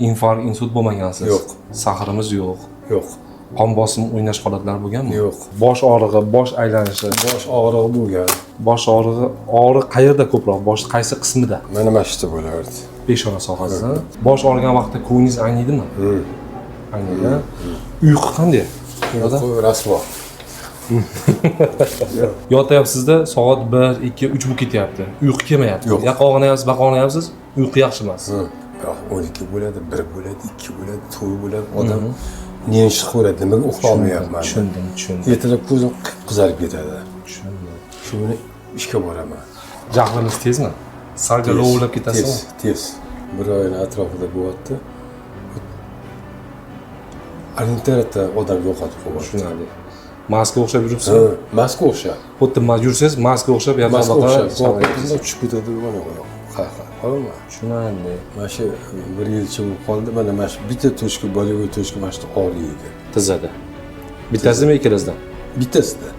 Infarkt, insult bo'lmagansiz? Yo'q. Sahrimiz yo'q. Yo'q. Qon bosimi o'ynash holatlari bo'lganmi? Yo'q. Bosh og'rig'i, bosh aylanishi. Bosh og'rig'i bo'lgan. Bosh og'rig'i qayerda ko'proq? Bosh qaysi qismida? Mana mana shu bo'lardi. Peshona sohasida. Bosh og'rigan vaqtda ko'nglingiz ayniydimi? Ayniydi. Uyqu qanday? Uyqu rasvo. Yotyapsizda soat 1, 2, 3 bo'lib ketyapti. Uyqu kelmayapti. Yo'q. Yoqa og'riyapsiz, baqa og'riyapsiz, uyqu yaxshi emas. 12 bo'ladi, 1 bo'ladi, 2 bo'ladi, 2 bo'ladi. Odam nechta ko'radi, nimaga uxlay olmayapman. Tushundim. Ertalab ko'zim qizarib ketadi. Tushundim. Shuni ishga boraman. Jahlimiz tezmi? Salga lovlab ketasizmi? Tez. Bir oyning atrofida bo'lyapti. Internetda odam yo'qotib qo'yadi. Tushunarli. Maska o'xshab yuribsiz? Maska o'xshab. Xuddi yursangiz, maska o'xshab, Maska o'xshab. yo'qotib Tushib ketadi mana qo'yib. Qo'yma. Tushunarli. Mana shu 1 yilcha bo'lib qoldi. Mana shu bitta to'shki, bolaga to'shki mana shu og'riydi. Tizada. Bittasimi, ikkalasidan? Bittasida.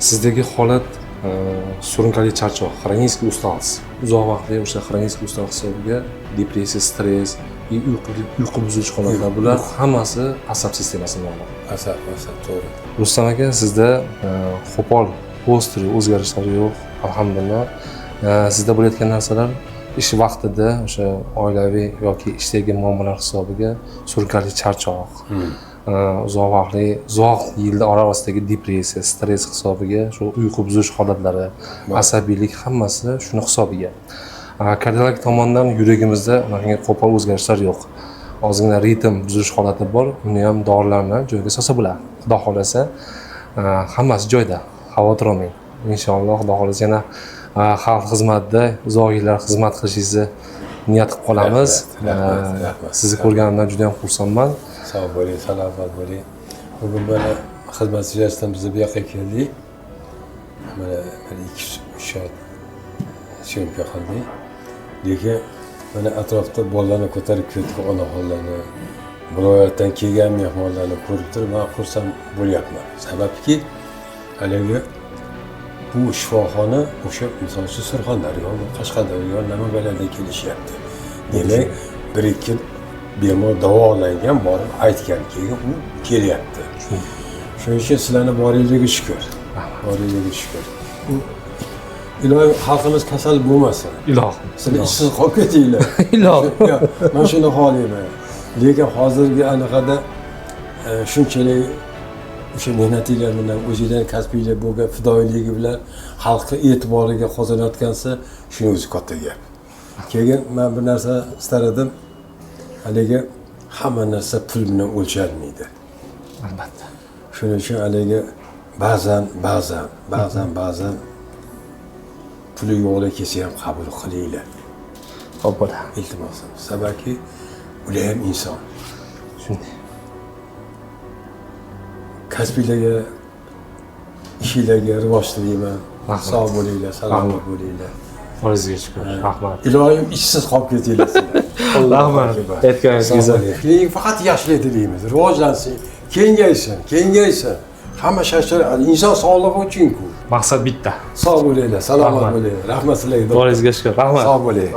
Sizdagi holat surunkali charchoq, xronический усталость. Uzoq vaqtli o'sha xronический усталость hisobiga depressiya, stress, uyqu buzilish holatlari bular hammasi asab sistemasiga bog'liq. Asab, to'g'ri. Rustam aka, sizda qo'pol, ostre o'zgarishlar yo'q, alhamdulillah. Sizda bo'layotgan narsalar ish vaqtida o'sha oilaviy yoki ishdagi muammolar hisobiga surunkali charchoq, uzoq yillar orasidagi depressiya, stress hisobiga shu uyqu buzilish holatlari, asabiylik hammasi shuni hisobiga. Kardiolog tomonidan yuragimizda unaqangi qo'pol o'zgarishlar yo'q. Ozgina ritm buzilish holati bor, uni ham dorilar bilan joyiga solsa bo'ladi. Xudo xolasa, hammasi joyida. Xavotir olmang. Inshaalloh Xudo xolasa yana xalq xizmatida uzoq yillar xizmat qilishingizni niyat qilib qolamiz. Sizni ko'rganimdan juda ham xursandman. Sog' bo'ling, salomat bo'ling. Bugun mana xizmat yuzasidan biz bu yoqqa keldik. Mana 2-3 soat syomka qildik. Lekin mana atrofda bolalarni ko'tarib ketgan onaxonlarni, viloyatdan kelgan mehmonlarni ko'rib turib, men xursand bo'lyapman. Sababki, haligi bu shifoxona o'sha misol uchun Surxondaryo, Qashqadaryo, Namangandan kelishyapti. Demak, 1-2 bemor davolangan, borib aytgan, keyin u kelyapti. Shuning uchun sizlarni boringlarga shukr. Boringlarga shukr. Ilohim xalqimiz kasal bo'lmasin. Ilohim. Sizlar ishsiz qolib ketinglar. Ilohim. Men shuni xohlayman. Lekin hozirgi anaqada shunchalik o'sha mehnatinglar bilan o'zingizlar kasbiylar bo'lgan fidoyiligi bilan xalqqa e'tiboriga qozonayotgansa, shuning o'zi katta gap. Keyin men bir narsa istar edim. Haligi hamma narsa pul bilan o'lchanmaydi. Albatta. Shuning uchun haligi ba'zan puli yo'qlar kelsa ham qabul qilinglar. Xo'p bo'ladi. Iltimosim. Sababki ular ham inson. Shunday. Kasbiylarga, ishinglarga rivoj tilayman. Sog' bo'linglar, salomat bo'linglar. O'zingizga shukr. Rahmat. Ilohim ishsiz qolib ketinglar sizlar. Rahmat. Aytganingizga. Keyin faqat yaxshilik tilaymiz. Rivojlansin, kengaysin. Hamma shashar inson sog'lig'i uchun-ku. Maqsad bitta. Sog' bo'linglar, salomat bo'linglar. Rahmat sizlarga. O'zingizga shukr. Rahmat. Sog' bo'ling.